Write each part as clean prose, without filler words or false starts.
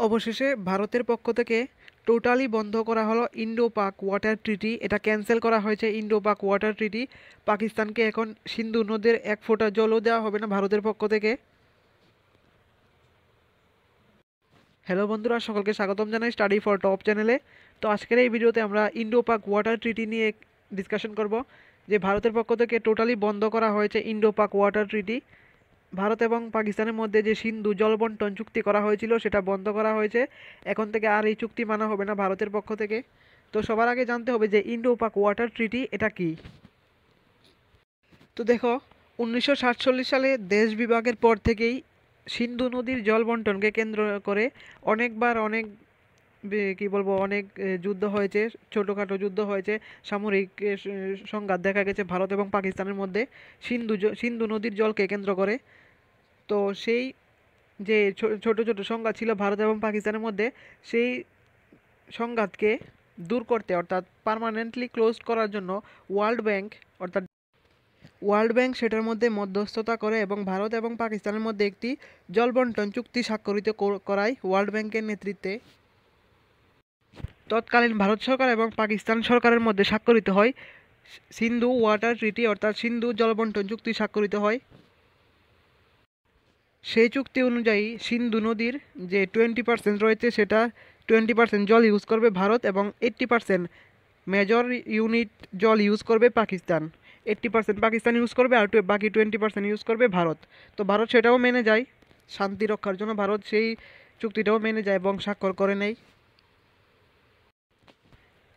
অবশেষে ভারতের পক্ষ থেকে টোটালি বন্ধ করা হলো ইন্ডো পাক ওয়াটার ট্রিটি। এটা ক্যান্সেল করা হয়েছে ইন্ডো পাক ওয়াটার ট্রিটি। পাকিস্তানকে এখন সিন্ধু নদীর এক ফোঁটা জলও দেওয়া হবে না ভারতের পক্ষ থেকে। হ্যালো বন্ধুরা, সকলকে স্বাগতম জানাই স্টাডি ফর টপ চ্যানেলে। তো আজকের এই ভিডিওতে আমরা ইন্ডো পাক ওয়াটার ট্রিটি নিয়ে ডিসকাশন করব, যে ভারতের পক্ষ থেকে টোটালি বন্ধ করা হয়েছে ইন্ডো পাক ওয়াটার ট্রিটি। ভারত এবং পাকিস্তানের মধ্যে যে সিন্ধু জল বন্টন চুক্তি করা হয়েছিল সেটা বন্ধ করা হয়েছে। এখন থেকে আর এই চুক্তি মানা হবে না ভারতের পক্ষ থেকে। তো সবার আগে জানতে হবে যে ইন্ডো পাক ওয়াটার ট্রিটি এটা কি। তো দেখো, 1947 সালে দেশ বিভাগের পর থেকেই সিন্ধু নদীর জল বন্টনকে কেন্দ্র করে অনেকবার কি বলবো অনেক যুদ্ধ হয়েছে, ছোটোখাটো যুদ্ধ হয়েছে, সামরিক সংঘাত দেখা গেছে ভারত এবং পাকিস্তানের মধ্যে সিন্ধু নদীর জলকে কেন্দ্র করে। তো সেই যে ছোট ছোট সংঘাত ছিল ভারত এবং পাকিস্তানের মধ্যে, সেই সংঘাতকে দূর করতে অর্থাৎ পার্মানেন্টলি ক্লোজ করার জন্য ওয়ার্ল্ড ব্যাংক অর্থাৎ ওয়ার্ল্ড ব্যাংক সেটার মধ্যে মধ্যস্থতা করে এবং ভারত এবং পাকিস্তানের মধ্যে একটি জল বন্টন চুক্তি স্বাক্ষরিত করায় ওয়ার্ল্ড ব্যাংকের নেতৃত্বে। তৎকালীন ভারত সরকার এবং পাকিস্তান সরকারের মধ্যে স্বাক্ষরিত হয় সিন্ধু ওয়াটার ট্রিটি, অর্থাৎ সিন্ধু জল বন্টন চুক্তি স্বাক্ষরিত হয়। সেই চুক্তি অনুযায়ী সিন্ধু নদীর যে 20% রয়েছে সেটা 20% জল ইউজ করবে ভারত এবং 80% মেজর ইউনিট জল ইউজ করবে পাকিস্তান। 80% পাকিস্তান ইউজ করবে আর বাকি 20% ইউজ করবে ভারত। তো ভারত সেটাও মেনে যায়, শান্তি রক্ষার জন্য ভারত সেই চুক্তিটাও মেনে যায় এবং স্বাক্ষর করে নেয়।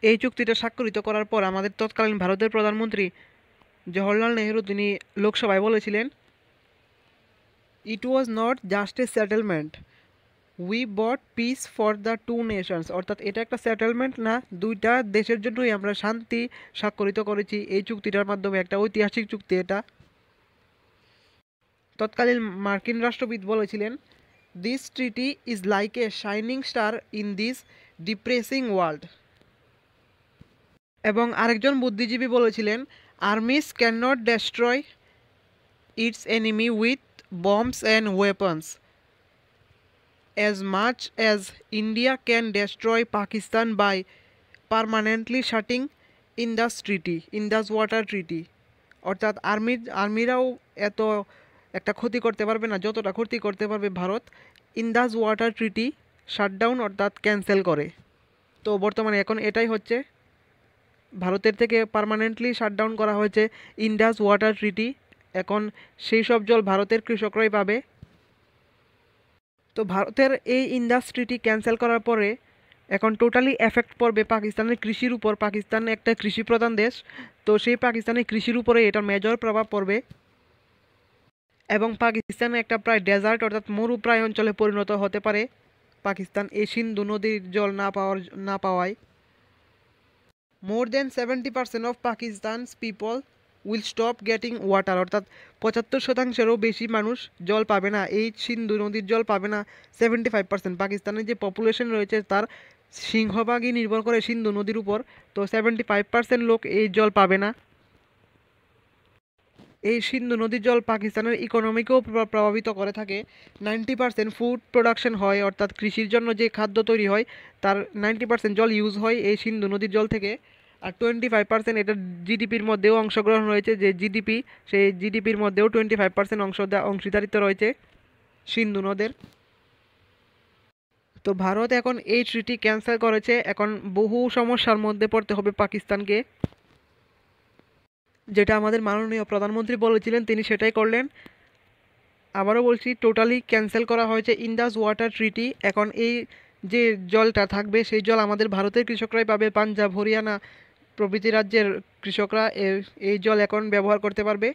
এই চুক্তিটা স্বাক্ষরিত করার পর আমাদের তৎকালীন ভারতের প্রধানমন্ত্রী জওহরলাল নেহরু তিনি লোকসভায় বলেছিলেন, it was not just a settlement, we bought peace for the two nations. অর্থাৎ এটা একটা সেটেলমেন্ট না, দুইটা দেশের জন্যই আমরা শান্তি স্বাক্ষরিত করেছি এই চুক্তিটার মাধ্যমে। একটা ঐতিহাসিক চুক্তি এটা। তৎকালীন মার্কিন রাষ্ট্রবিদ বলেছিলেন, this treaty is like a shining star in this depressing world. এবং আরেকজন বুদ্ধিজীবী বলেছিলেন, armies can not destroy its enemy with bombs and weapons as much as India can destroy Pakistan by permanently shutting Indus Water Treaty। অর্থাৎ আর্মিরাও এত একটা ক্ষতি করতে পারবে না যতটা ক্ষতি করতে পারবে Bharat Indus water treaty shutdown অর্থাৎ ক্যান্সেল করে। তো বর্তমানে এখন এটাই হচ্ছে, ভারতের থেকে পার্মানেন্টলি শাটডাউন করা হয়েছে ইন্দাস ওয়াটার ট্রিটি। এখন সেই সব জল ভারতের কৃষকরাই পাবে। তো ভারতের এই ইন্ডাস্ট্রিটি ক্যান্সেল করার পরে এখন টোটালি এফেক্ট পড়বে পাকিস্তানের কৃষির উপর। পাকিস্তান একটা কৃষি প্রধান দেশ, তো সেই পাকিস্তানের কৃষির উপরে এটার মেজর প্রভাব পড়বে এবং পাকিস্তান একটা প্রায় ডেজার্ট অর্থাৎ মরুপ্রায় অঞ্চলে পরিণত হতে পারে পাকিস্তান এই সিন্ধু নদীর জল না পাওয়ায়। মোর দেন 70% of Pakistan's people will stop getting water. অর্থাৎ 75%-এরও বেশি মানুষ জল পাবে না, এই সিন্ধু নদীর জল পাবে না। 75% পাকিস্তানের যে পপুলেশন রয়েছে তার সিংহভাগই নির্ভর করে সিন্ধু নদীর উপর। তো 75% লোক এই জল পাবে না। এই সিন্ধু নদীর জল পাকিস্তানের ইকোনমিকেও প্রভাবিত করে থাকে। 90% ফুড প্রোডাকশন হয়, অর্থাৎ কৃষির জন্য যে খাদ্য তৈরি হয় তার 90% জল ইউজ হয় এই সিন্ধু নদীর জল থেকে। আর 25% এটা জিডিপির মধ্যেও অংশগ্রহণ রয়েছে, যে জিডিপি সেই জিডিপির মধ্যেও 25% অংশীদারিত্ব রয়েছে সিন্ধু নদের। তো ভারত এখন এই ট্রিটি ক্যান্সেল করেছে, এখন বহু সমস্যার মধ্যে পড়তে হবে পাকিস্তানকে। যেটা আমাদের মাননীয় প্রধানমন্ত্রী বলেছিলেন তিনি সেটাই করলেন। আবারও বলছি, টোটালি ক্যান্সেল করা হয়েছে ইন্দাস ওয়াটার ট্রিটি। এখন এই যে জলটা থাকবে সেই জল আমাদের ভারতের কৃষকরাই পাবে। পাঞ্জাব, হরিয়ানা প্রভৃতি রাজ্যের কৃষকরা এই জল এখন ব্যবহার করতে পারবে।